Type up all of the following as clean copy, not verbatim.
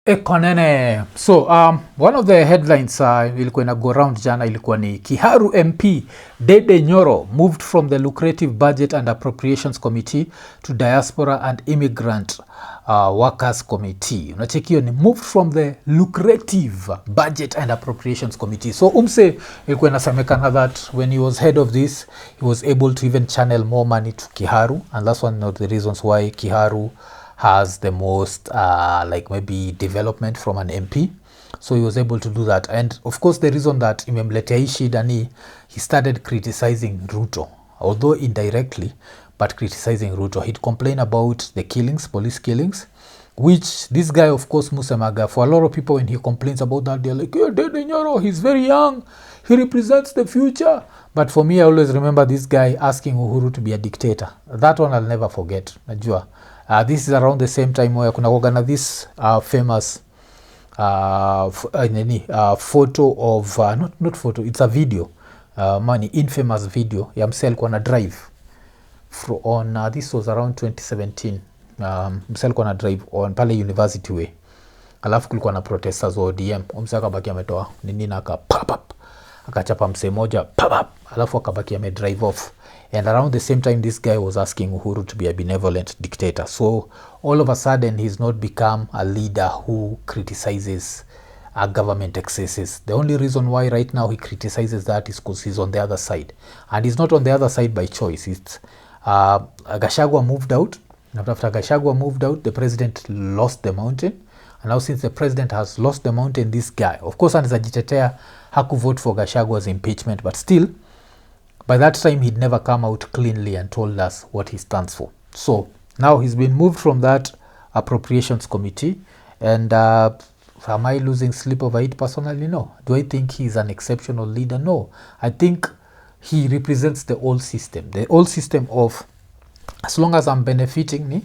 Ekonene. So one of the headlines ilikuwa ina go round jana ilikuwa ni Kiharu MP Dede Nyoro moved from the lucrative budget and appropriations committee to diaspora and immigrant workers committee. Unachekio ni moved from the lucrative budget and appropriations committee. So umse ilikuwa inasemekana that when he was head of this, he was able to even channel more money to Kiharu, and that's one of the reasons why Kiharu has the most like maybe development from an MP. So he was able to do that. And of course the reason that imemletea hii shida ni he started criticizing Ruto, although indirectly, but criticizing Ruto. He'd complain about the killings, police killings, which this guy of course Musemaga, for a lot of people when he complains about that, they're like, yeah, Dede Nyoro, he's very young, he represents the future. But for me, I always remember this guy asking Uhuru to be a dictator. That one I'll never forget. Najua. This is around the same time where kuna kuwaga na this famous photo of not photo, it's a video, infamous video ya msee alikuwa na drive on this was around 2017. Msee alikuwa na drive on pale University Way, alafu kulikuwa na protesters wa ODM. Msee akabaki ametoa nini na akachapa msee moja alafu akabaki ame drive off. And around the same time, this guy was asking Uhuru to be a benevolent dictator. So all of a sudden, he's not become a leader who criticizes government excesses. The only reason why right now he criticizes that is because he's on the other side. And he's not on the other side by choice. It's Gachagua moved out. And after Gachagua moved out, the president lost the mountain. And now since the president has lost the mountain, this guy, of course, anaweza haku vote for Gachagua's impeachment, but still, by that time, he'd never come out cleanly and told us what he stands for. So now he's been moved from that appropriations committee. And am I losing sleep over it personally? No. Do I think he's an exceptional leader? No. I think he represents the old system. The old system of, as long as I'm benefiting, ni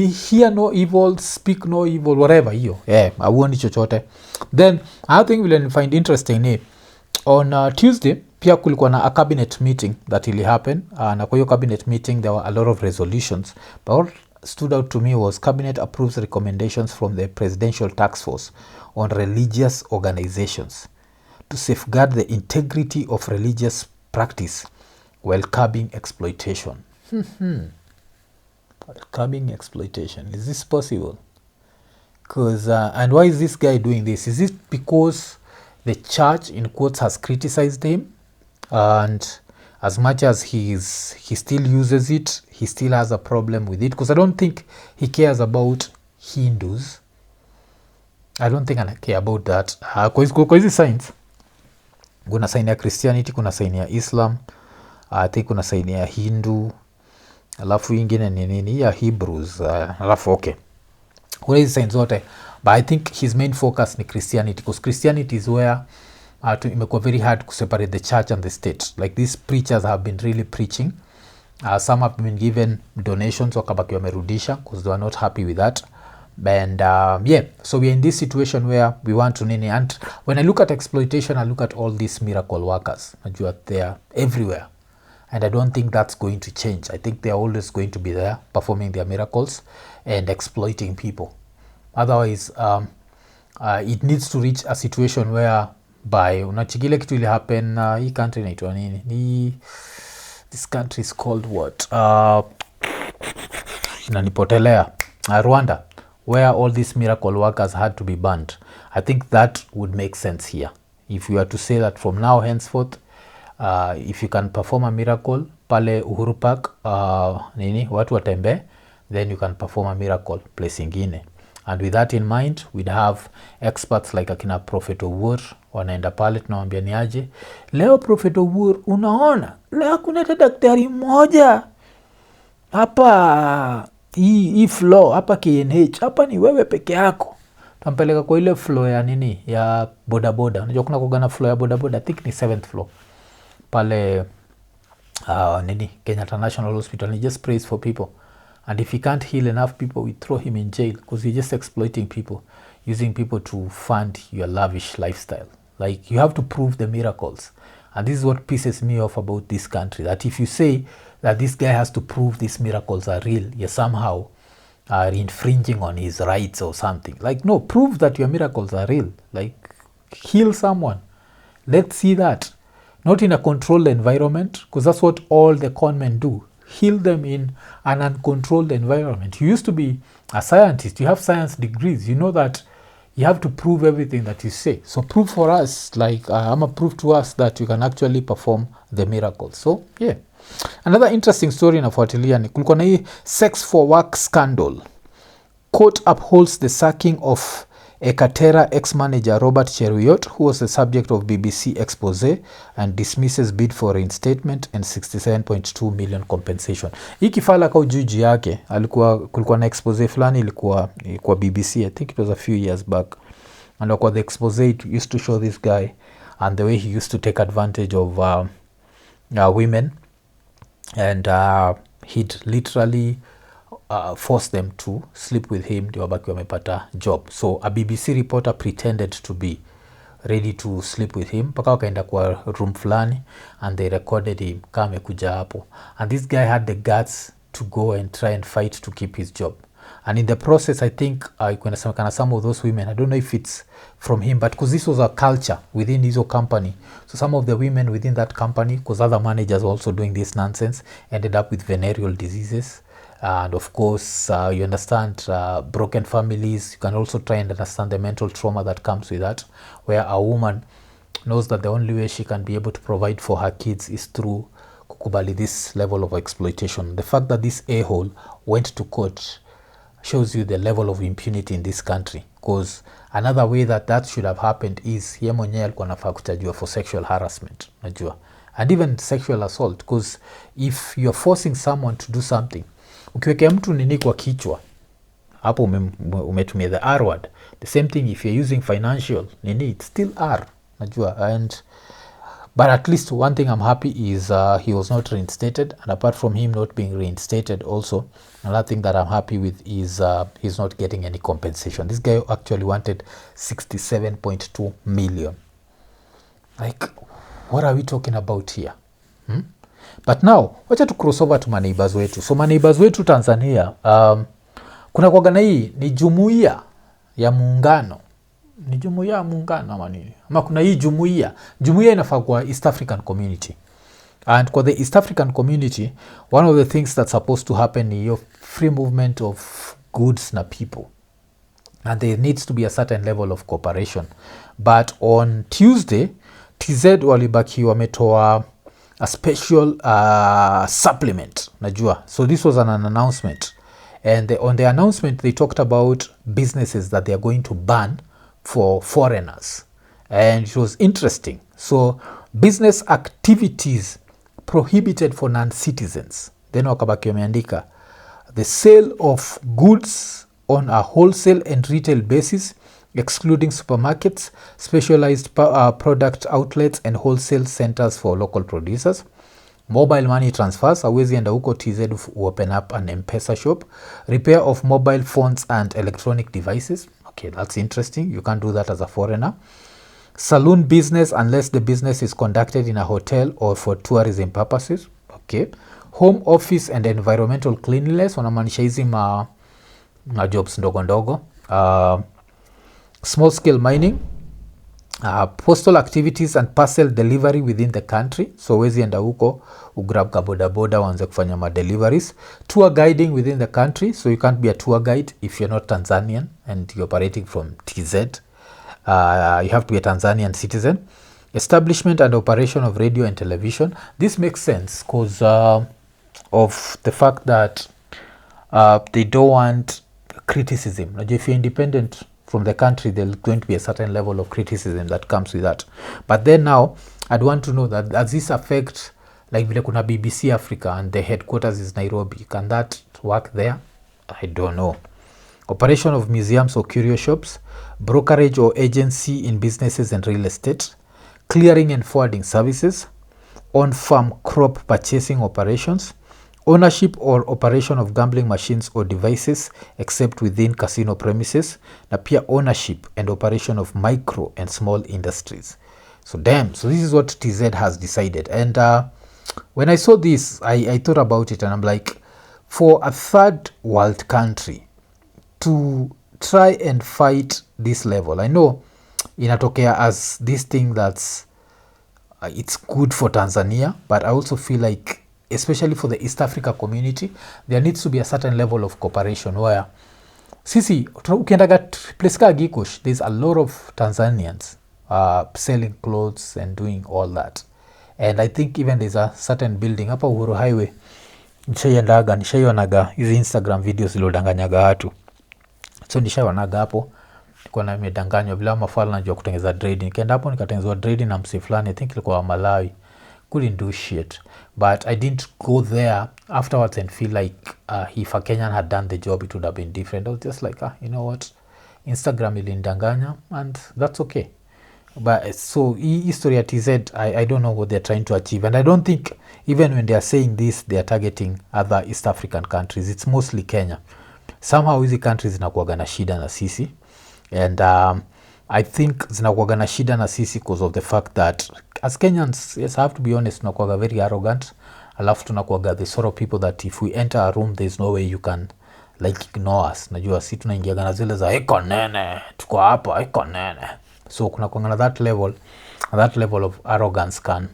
hear no evil, speak no evil, whatever hiyo. Auoni chochote. Then another thing we'll find interesting ni on Tuesday pia kulikuwa na a cabinet meeting that will happen, na kwa hiyo cabinet meeting there were a lot of resolutions, but what stood out to me was cabinet approves recommendations from the presidential task force on religious organizations to safeguard the integrity of religious practice while curbing exploitation. Curbing exploitation. Is this possible? Because and why is this guy doing this? Is it because the church in quotes has criticized him, and as much as he still uses it, he still has a problem with it? Because I don't think he cares about Hindus. I don't think I care about that. Kwa hizi signs, kuna sign ya Christianity, kuna sign ya Islam, I think kuna sign ya Hindu, alafu ingine ni nini ya Hebrews, alafu okay, kuna hizi signs zote, but I think his main focus ni Christianity, because Christianity is where imekuwa very hard to separate the church and the state. Like these preachers have been really preaching, some have been given donations wakabaki wamerudisha because they are not happy with that. And so we are in this situation where we want to nini. And when I look at exploitation, I look at all these miracle workers. They are everywhere, and I don't think that's going to change. I think they are always going to be there performing their miracles and exploiting people. Otherwise, it needs to reach a situation where by unachikile kitu ili happen hii country inaitwa nini? This country is called what? Inanipotelea. Rwanda, where all these miracle workers had to be banned. I think that would make sense here. If you are to say that from now henceforth, if you can perform a miracle pale Uhuru Park, watu watembe, then you can perform a miracle place ingine. And with that in mind, we'd have experts like akina Prophet Owuor wanaenda pale, tunawambia ni aje, leo Prophet Owuor, unaona leo kuna daktari mmoja hapa hii floor hapa KNH, hapa ni wewe peke yako. Tampeleka kwa ile floor ya nini ya bodaboda. Unajua kuna kugana floor ya bodaboda, I think ni 7th floor pale Kenyatta National Hospital. He just prays for people, and if he can't heal enough people, we throw him in jail because he's just exploiting people, using people to fund your lavish lifestyle. Like, you have to prove the miracles, and this is what pisses me off about this country, that if you say that this guy has to prove these miracles are real, you're somehow infringing on his rights or something. Like, no, prove that your miracles are real. Like, heal someone. Let's see that. Not in a controlled environment, because that's what all the con men do. Heal them in an uncontrolled environment. You used to be a scientist. You have science degrees. You know that you have to prove everything that you say. So prove for us, like, prove to us that you can actually perform the miracles. So, yeah. Another interesting story inafuatilia ni kulikuwa na hii sex for work scandal. Court upholds the sacking of Ekatera ex-manager Robert Cheruiyot, who was the subject of BBC expose, and dismisses bid for reinstatement and 67.2 million compensation. Hii kifala kwa juji yake, kulikuwa na expose fulani ilikuwa BBC, I think it was a few years back. And the expose it used to show this guy and the way he used to take advantage of women. And he'd literally force them to sleep with him ndio wabaki wamepata job. So a BBC reporter pretended to be ready to sleep with him mpaka wakaenda kwa room fulani and they recorded him kama amekuja hapo, and this guy had the guts to go and try and fight to keep his job. And in the process, I think some of those women, I don't know if it's from him, but because this was a culture within his company, so some of the women within that company, because other managers were also doing this nonsense, ended up with venereal diseases. And of course, you understand broken families. You can also try and understand the mental trauma that comes with that, where a woman knows that the only way she can be able to provide for her kids is through kukubali this level of exploitation. The fact that this a-hole went to court shows you the level of impunity in this country, because another way that should have happened is ye mwenyewe alikuwa anafaa kutajua for sexual harassment, najua, and even sexual assault, because if you're forcing someone to do something, ukiwekea mtu nini kwa kichwa hapo umetumia the R word. The same thing if you're using financial nini, it's still R, najua. But at least one thing I'm happy is he was not reinstated, and apart from him not being reinstated also, another thing that I'm happy with is he's not getting any compensation. This guy actually wanted 67.2 million. Like, what are we talking about here? But now, wacha tu cross over to maneighbors wetu. So maneighbors wetu Tanzania, kuna kwa gana hii ni jumuiya ya muungano. Ni jumuiya ya muungano ama nini? Ama kuna hii jumuiya inafaa kwa East African community. And kwa the East African community, one of the things that's supposed to happen is your free movement of goods na people. And there needs to be a certain level of cooperation. But on Tuesday, TZ walibaki wametoa a special supplement, najua. So this was an announcement. And on the announcement, they talked about businesses that they are going to ban for foreigners. And it was interesting. So business activities prohibited for non-citizens. Then wakabaki wameandika the sale of goods on a wholesale and retail basis, excluding supermarkets, specialized product outlets and wholesale centers for local producers. Mobile money transfers, awezi enda huko TZ open up an M-Pesa shop. Repair of mobile phones and electronic devices. Okay, that's interesting. You can't do that as a foreigner. Saloon business unless the business is conducted in a hotel or for tourism purposes. Okay. Home office and environmental cleanliness, wanamaanisha hizi ma jobs ndogo ndogo. Small scale mining, postal activities and parcel delivery within the country. So wezi enda huko ugrab ka boda boda waanze kufanya ma deliveries. Tour guiding within the country, so you can't be a tour guide if you're not Tanzanian and you're operating from TZ. You have to be a Tanzanian citizen. Establishment and operation of radio and television. This makes sense because of the fact that they don't want criticism. If you're independent from the country, there's going to be a certain level of criticism that comes with that. But then now, I'd want to know that does this affect, like vile kuna BBC Africa and the headquarters is Nairobi, can that work there? I don't know. Operation of museums or curio shops, brokerage or agency in businesses and real estate, clearing and forwarding services, on-farm crop purchasing operations, ownership or operation of gambling machines or devices except within casino premises, na pia ownership and operation of micro and small industries. So damn, so this is what TZ has decided. And when I saw this, I thought about it and I'm like, for a third world country to try and fight this level. I know inatokea as this thing that's it's good for Tanzania, but I also feel like, especially for the East Africa community, there needs to be a certain level of cooperation where sisi ukiendaga place ka Gikush, there's a lot of Tanzanians selling clothes and doing all that, and I think even there's a certain building hapa Uhuru Highway nishaionaga hizi Instagram videos ziliodanganyaga watu, so nishaionaga hapo kuna imedanganywa bila mafala najua kutengeza dread. Nikaenda hapo nikatengenezwa dread na msi fulani, I think ilikuwa Malawi. Couldn't do shit, but I didn't go there afterwards and feel like if a Kenyan had done the job it would have been different. I was just like, you know what, Instagram ilindanganya and that's okay. But so history at TZ, I don't know what they're trying to achieve, and I don't think even when they are saying this they are targeting other East African countries. It's mostly Kenya. Somehow hizi countries zinakuwaga na shida na sisi, and I think zinakuwaga na shida na sisi because of the fact that as Kenyans, yes, I have to be honest, tunakuwaga very arrogant. Alafu tunakuwaga the sort of people that if we enter a room there's no way you can like ignore us. Najua si tunaingiaga na zile za iko nene, tuko hapa iko nene. So kuna kuanga na that level of arrogance can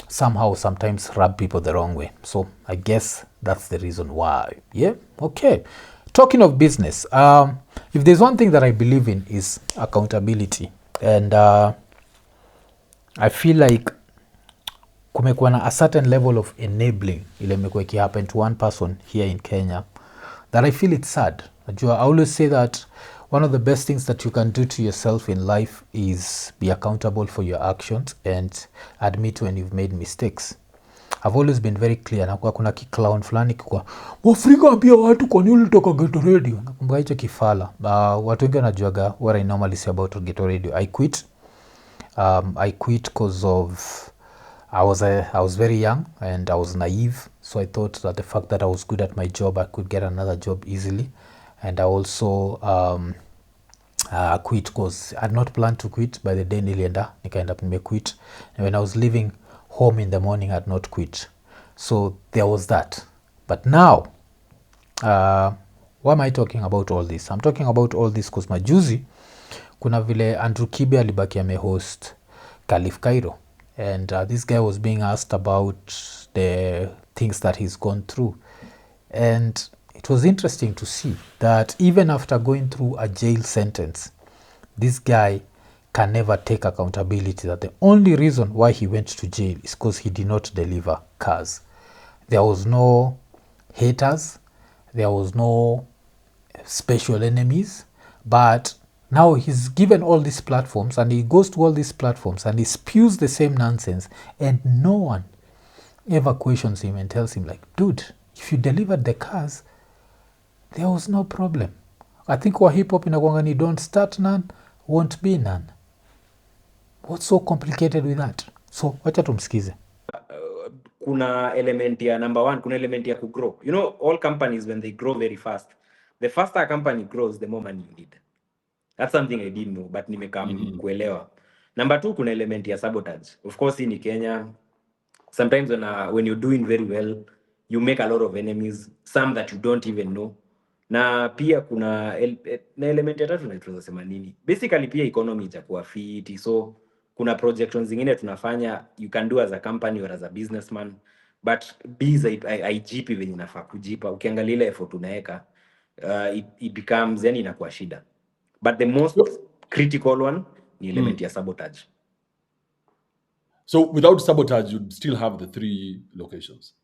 somehow sometimes rub people the wrong way. So I guess that's the reason why. Yeah, okay. Talking of business, if there's one thing that I believe in is accountability, and I feel like kumekuwa na a certain level of enabling ile imekuwa ikihappen to one person here in Kenya that I feel it's sad. I always say that one of the best things that you can do to yourself in life is be accountable for your actions and admit when you've made mistakes. I've always been very clear. Na kuna kiclown fulani kwa Mwafrika ambia watu kwa nini ulitoka Ghetto Radio. Nakumbuka hicho kifala. Watu wengi wanajuaga what I normally say about Ghetto Radio. I quit. I quit because of I was very young and I was naive. So I thought that the fact that I was good at my job, I could get another job easily. And I also quit because I had not planned to quit. By the day nilienda nikaenda nimequit. And when I was leaving home in the morning, I had not quit. So there was that. But now, why am I talking about all this? I'm talking about all this because majuzi kuna vile Andrew Kibe alibaki amehost Khalif Kairo, and this guy was being asked about the things that he's gone through, and it was interesting to see that even after going through a jail sentence, this guy can never take accountability that the only reason why he went to jail is because he did not deliver cars. There was no haters, there was no special enemies, but now he's given all these platforms and he goes to all these platforms and he spews the same nonsense, and no one ever questions him and tells him like, dude, if you delivered the cars, there was no problem. I think kwa hip hop inakuanga ni don't start none, won't be none. What's so complicated with that? So wacha tumsikize. Kuna element ya number one, kuna element ya kugrow. You know, all companies when they grow very fast, the faster a company grows, the more money you need. That's something I didn't know, but nimekam kuelewa. Number two, kuna element ya sabotage. Of course, in Kenya, sometimes when you're doing very well, you make a lot of enemies, some that you don't even know. Na pia kuna na element ya tatu tunaweza sema nini? Basically pia economy itakuwa fit, so kuna projections zingine tunafanya you can do as a company or as a businessman, but bees aijipi venye inafaa kujipa. Ukiangalia ile effort unaweka, it becomes yani inakuwa shida. But the most critical one ni element ya sabotage. So without sabotage, you'd still have the 3 locations.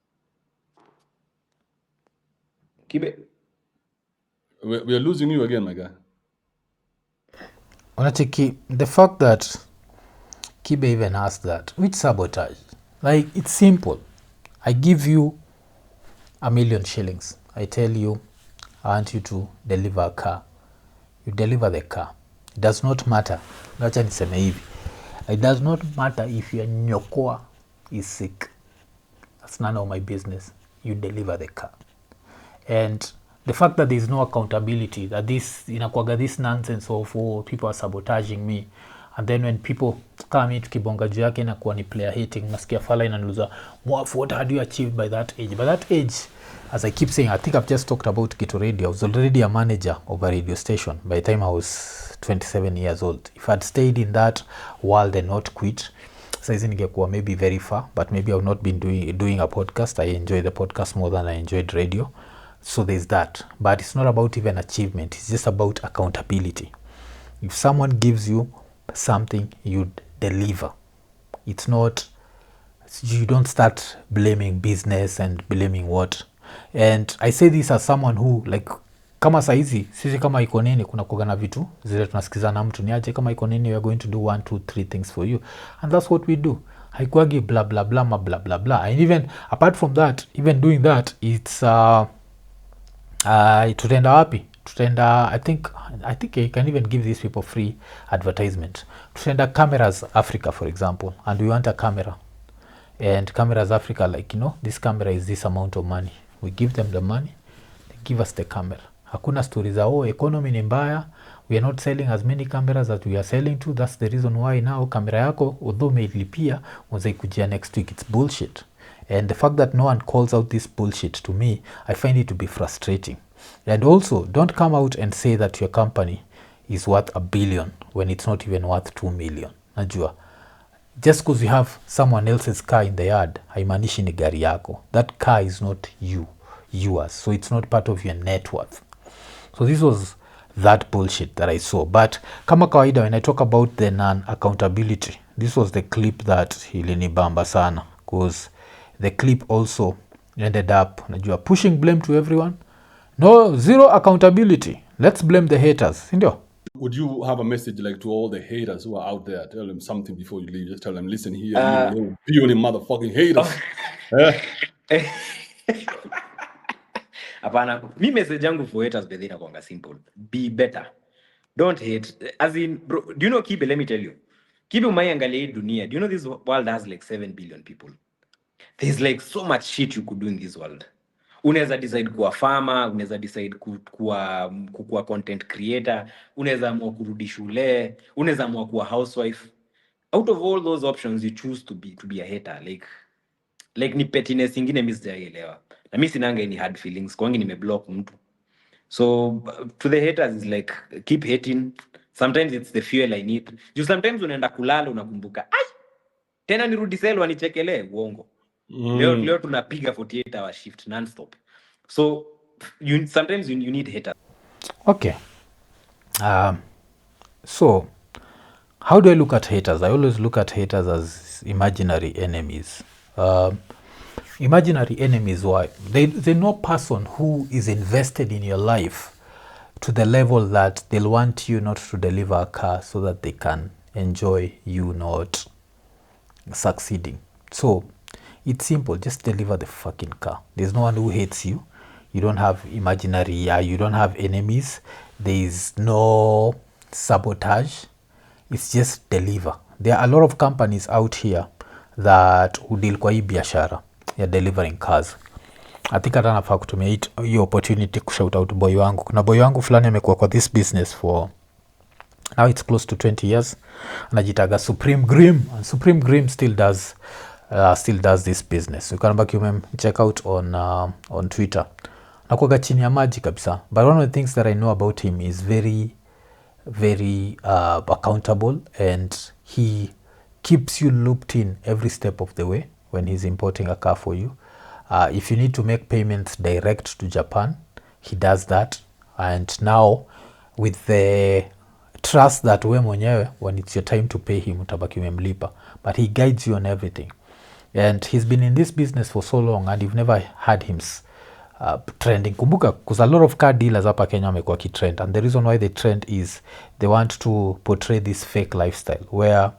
Kibe, we are losing you again, my guy. Onachiki, the fact that Kibe even asked that, which sabotage? Like, it's simple. I give you $1 million shillings. I tell you, I want you to deliver a car. You deliver the car. It does not matter. Wacha niseme hivi. It does not matter if your nyokoa is sick. That's none of my business. You deliver the car. And the fact that there is no accountability, that this inakuwaga this nonsense of people are sabotaging me, and then when people come in tukibonga juu yake inakuwa ni player hating, nasikia fala inanuliza, what had you achieved by that age? By that age as I keep saying, I think I've just talked about Kitu Radio. I was already a manager of a radio station by the time I was 27 years old. If I'd stayed in that world and not quit, saizi ningekuwa maybe very far, but maybe I've not been doing a podcast. I enjoy the podcast more than I enjoyed radio. So there's that. But it's not about even achievement. It's just about accountability. If someone gives you something, you deliver. It's not, you don't start blaming business and blaming what. And I say this as someone who, like, kama saizi sisi kama iko nini kuna kuagana vitu zile tunasikizana mtu ni aje kama iko nini we are going to do 1 2 3 things for you, and that's what we do. Haikuagi blah blah blah ma blah blah blah. And even apart from that, even doing that, it's tutaenda wapi? Tutaenda, I think I can even give these people free advertisement. Tutaenda Cameras Africa, for example, and we want a camera. And Cameras Africa, like, you know, this camera is this amount of money. We give them the money, they give us the camera. Hakuna stories za economy ni mbaya, we are not selling as many cameras as we are selling to. That's the reason why now kamera yako although umeilipia unaweza ikujia next week. It's bullshit. And the fact that no one calls out this bullshit, to me, I find it to be frustrating. And also, don't come out and say that your company is worth $1 billion when it's not even worth 2 million. Najua, just because you have someone else's car in the yard, haimaanishi ni gari yako. That car is not yours. So it's not part of your net worth. So this was that bullshit that I saw. But kama kawaida, when I talk about the non-accountability, this was the clip that ilinibamba sana, because the clip also ended up, najua, pushing blame to everyone. No, zero accountability. Let's blame the haters. Sindio? Would you have a message like to all the haters who are out there? Tell them something before you leave. Just tell them, listen here, you puny motherfucking haters. Hapana, mi message yangu for haters bedhi inakuanga simple. Be better. Don't hate. As in, bro, do you know Kibe? Let me tell you. Kibe umaiangalia hii dunia. Do you know this world has like 7 billion people? There's like so much shit you could do in this world. Unaweza decide kuwa farmer, unaweza decide kuwa content creator, unaweza amua kurudi shule, unaweza amua kuwa housewife. Out of all those options, you choose to be a hater. Like ni pettiness ingine mimi sijaelewa. Na mimi sinanga any hard feelings. Kwangi nimeblock mtu. So to the haters is like, keep hating. Sometimes it's the fuel I need. Just sometimes unaenda kulala unakumbuka, ai, tena nirudi sel wanichekelee uongo. Leo tunapiga 48 hour shift non-stop. So sometimes you need haters. Okay. So how do I look at haters? I always look at haters as imaginary enemies. Imaginary enemies, why? They're no person who is invested in your life to the level that they'll want you not to deliver a car so that they can enjoy you not succeeding. So it's simple, just deliver the fucking car. There's no one who hates you. You don't have imaginary, you don't have enemies. There's no sabotage. It's just deliver. There are a lot of companies out here that deal kwa hii biashara ya delivering cars. I think hata nafaa kutumia hii opportunity kushout out boy wangu. Kuna boy wangu fulani amekuwa kwa this business for now it's close to 20 years. Anajitaga Supreme Grim, and Supreme Grim still does this business. You can back you check out on Twitter. Nakuaga chini ya maji kabisa. But one of the things that I know about him is very very accountable, and he keeps you looped in every step of the way when he's importing a car for you. If you need to make payments direct to Japan, he does that. And now with the trust that we mwenyewe, when it's your time to pay him, utabaki umemlipa. But he guides you on everything. And he's been in this business for so long, and you've never had him trending. Kumbuka, because a lot of car dealers hapa Kenya wamekuwa kitrend, and the reason why they trend is they want to portray this fake lifestyle where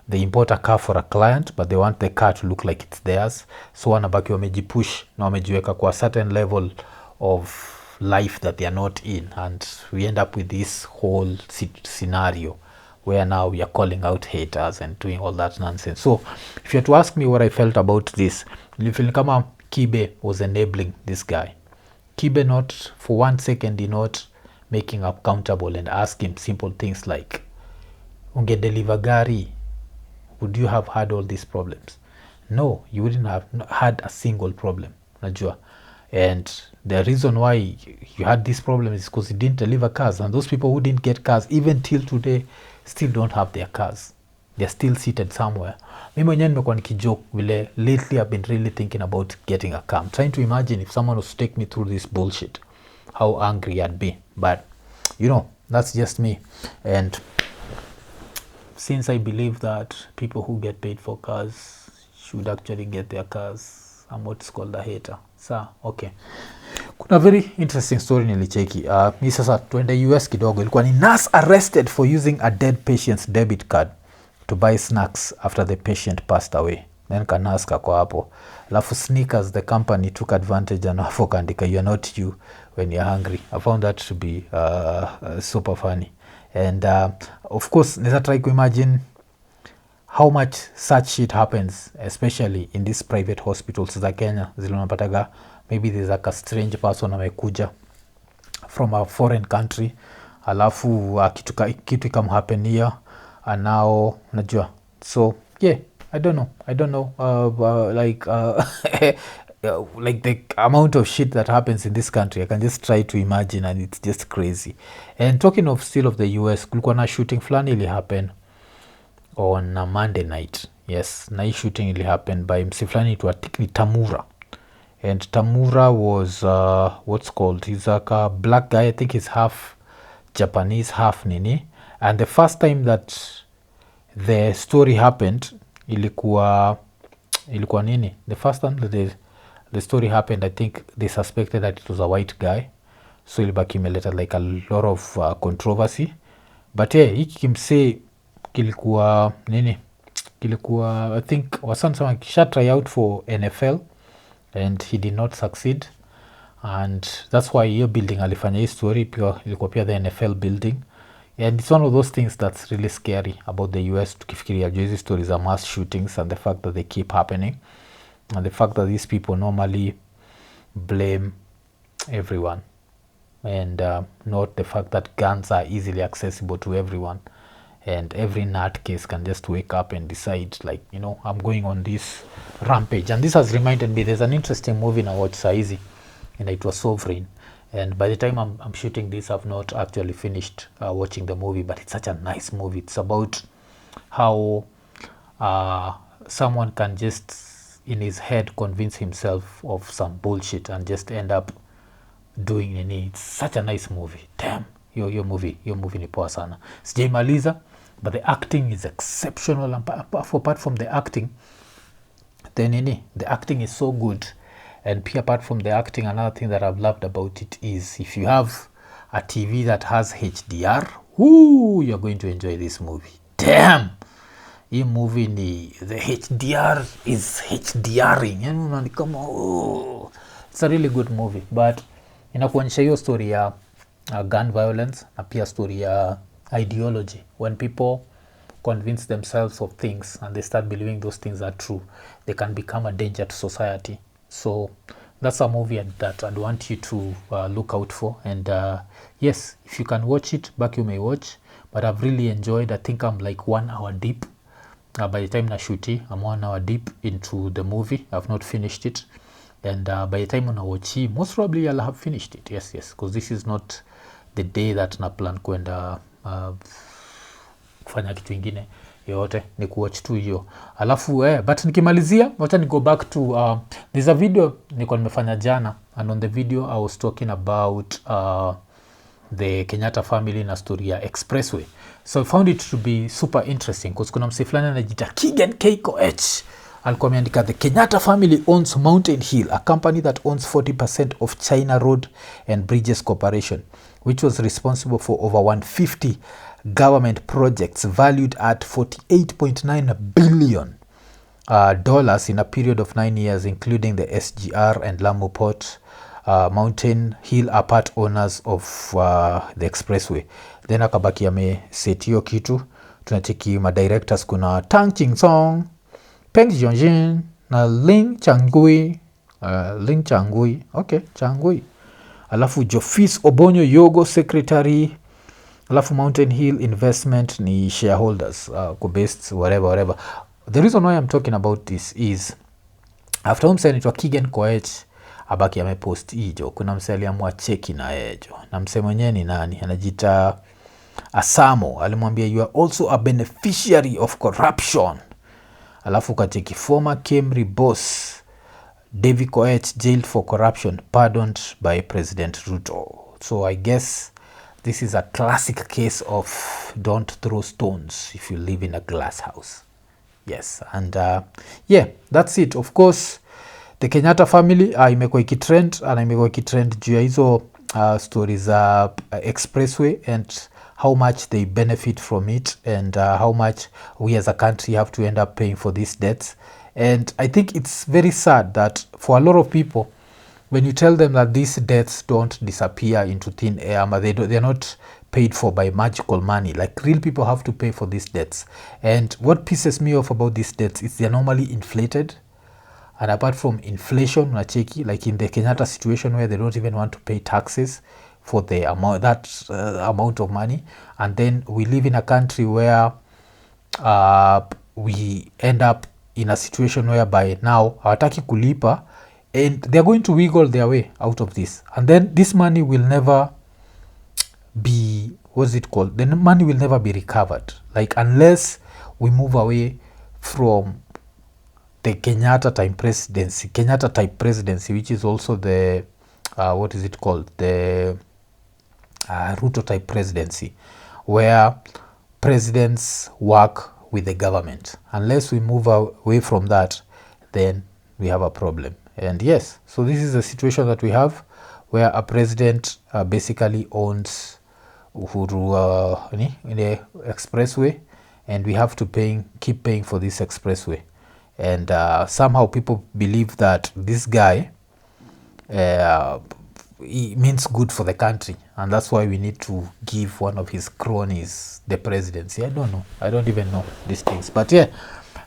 they import a car for a client but they want the car to look like it's theirs. So wanabaki wamejipush na wamejiweka kwa a certain level of life that they are not in, and we end up with this whole scenario where now we are calling out haters and doing all that nonsense. So if you had to ask me what I felt about this, you feel kama Kibe was enabling this guy. Kibe not for 1 second did not making up accountable and ask him simple things like, unge deliver gari, would you have had all these problems? No, you wouldn't have had a single problem. Najua. and the reason why you had this problem is because you didn't deliver cars, and those people who didn't get cars even till today still don't have their cars. They're still seated somewhere. Mi mwenyewe nimekuwa nikijoke vile lately I've been really thinking about getting a car. I'm trying to imagine if someone was to take me through this bullshit, how angry I'd be. But you know, that's just me. And since I believe that people who get paid for cars should actually get their cars, I'm what's called a hater. So, okay. Kuna very interesting story nilicheki. Mi sasa tuende US kidogo. Ilikuwa ni nurse arrested for using a dead patient's debit card to buy snacks after the patient passed away. Then kanas kako hapo. Alafu Sneakers, the company, took advantage and afokandika, you're not you when you're hungry. I found that to be super funny. And of course, neza try to imagine how much such shit happens, especially in these private hospitals za Kenya. Zilonapataga, maybe there's like a strange person amekuja from a foreign country, alafu kitu ikam happen here, and now najua. So yeah, I don't know like like the amount of shit that happens in this country, I can just try to imagine, and it's just crazy. And talking of still of the US, kulikuwa na shooting fulani ili happen on a Monday night. Yes, na hii shooting ili happen by msi fulani itwa ni Tamura. And Tamura was what's called, he's like a black guy. I think he's half Japanese, half Nini. And the first time that the story happened, ilikuwa nini? The first time that the story happened, I think they suspected that it was a white guy. So ilibaki imeleta like a lot of controversy. But yeah, hiki kimse kilikuwa nini? Kilikuwa, I think wasan sama kisha try out for NFL and he did not succeed. And that's why hiyo building alifanya hii story pia ilikuwa pia the NFL building. And it's one of those things that's really scary about the US, tukifikiria juu hizi stories are mass shootings and the fact that they keep happening, and the fact that these people normally blame everyone, and not the fact that guns are easily accessible to everyone, and every nutcase can just wake up and decide, like, you know, I'm going on this rampage. And this has reminded me, there's an interesting movie I watched saizi, and it was Sovereign. And by the time I'm shooting this, I've not actually finished watching the movie, but it's such a nice movie. It's about how someone can just in his head convince himself of some bullshit and just end up doing it. It's such a nice movie. Damn, your movie ni poa sana. Sijaimaliza, but the acting is exceptional. And apart from the acting, the acting is so good. And apart from the acting, another thing that I've loved about it is if you have a TV that has HDR, you're going to enjoy this movie. Damn! Hii movie the HDR is HDRing. It's a really good movie. But inakuonyesha hiyo story ya gun violence na pia story ya ideology. When people convince themselves of things and they start believing those things are true, they can become a danger to society. So that's a movie that I'd want you to look out for. And yes, if you can watch it back, you may watch. But I've really enjoyed. I think I'm like 1 hour deep. By the time I shoot it, I'm 1 hour deep into the movie. I've not finished it. And by the time I watch it, most probably I'll have finished it. Yes, because this is not the day that na plan kwenda kufanya kitu ingine yote, ni kuwatch tu hiyo. Alafu but nikimalizia, wacha ni go back to there's a video niko nimefanya jana, and on the video I was talking about the Kenyatta family na story ya expressway. So I found it to be super interesting because kuna msee fulani anajiita Kigen Keiko alikuwa ameandika, the Kenyatta family owns Mountain Hill, a company that owns 40% of China Road and Bridges Corporation, which was responsible for over 150 government projects valued at $48.9 billion in a period of 9 years, including the SGR and Lamu Port. Mountain Hill are part owners of the expressway. Then akabaki ameset hiyo kitu. Tunacheki madirectors, kuna Tang Ching Song, Peng Jianjin na Ling Changui. Okay, Changui. Alafu Jofis Obonyo Yogo secretary. Alafu Mountain Hill Investment ni shareholders, based whatever. The reason why I'm talking about this is after saying it was Kigen Koech abaki amepost hijo. Kuna mse aliamua cheki na ejo, na mse mwenyewe ni nani, anajiita Asamo. Alimwambia you are also a beneficiary of corruption. Alafu kacheki former Kemri boss David Koech jailed for corruption, pardoned by President Ruto. So I guess this is a classic case of don't throw stones if you live in a glass house. Yes, and yeah, that's it. Of course, the Kenyatta family imekuwa ikitrend, na imekuwa ikitrend juu ya hizo stories za expressway and how much they benefit from it, and how much we as a country have to end up paying for these debts. And I think it's very sad that for a lot of people, when you tell them that these debts don't disappear into thin air, but they're not paid for by magical money, like real people have to pay for these debts. And what pisses me off about these debts is they're normally inflated. And apart from inflation, unacheki, like in the Kenyatta situation where they don't even want to pay taxes for the amount, amount of money. And then we live in a country where we end up in a situation whereby now hawataki kulipa, and they're going to wiggle their way out of this. And then this money will never be, what's it called? The money will never be recovered. Like unless we move away from the Kenyatta type presidency, which is also the, what is it called? The Ruto type presidency, where presidents work with the government. Unless we move away from that, then we have a problem. And yes, so this is the situation that we have, where a president basically owns Uhuru in the expressway, and we have to keep paying for this expressway. And somehow people believe that this guy he means good for the country, and that's why we need to give one of his cronies the presidency. I don't know. I don't even know these things. But yeah,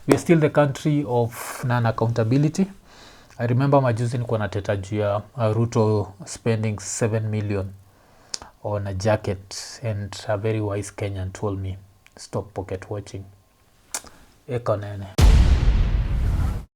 we're still the country of non-accountability. I remember majuzi nilikuwa nateta juu ya Ruto spending 7 million on a jacket, and a very wise Kenyan told me, stop pocket watching. Eko nene.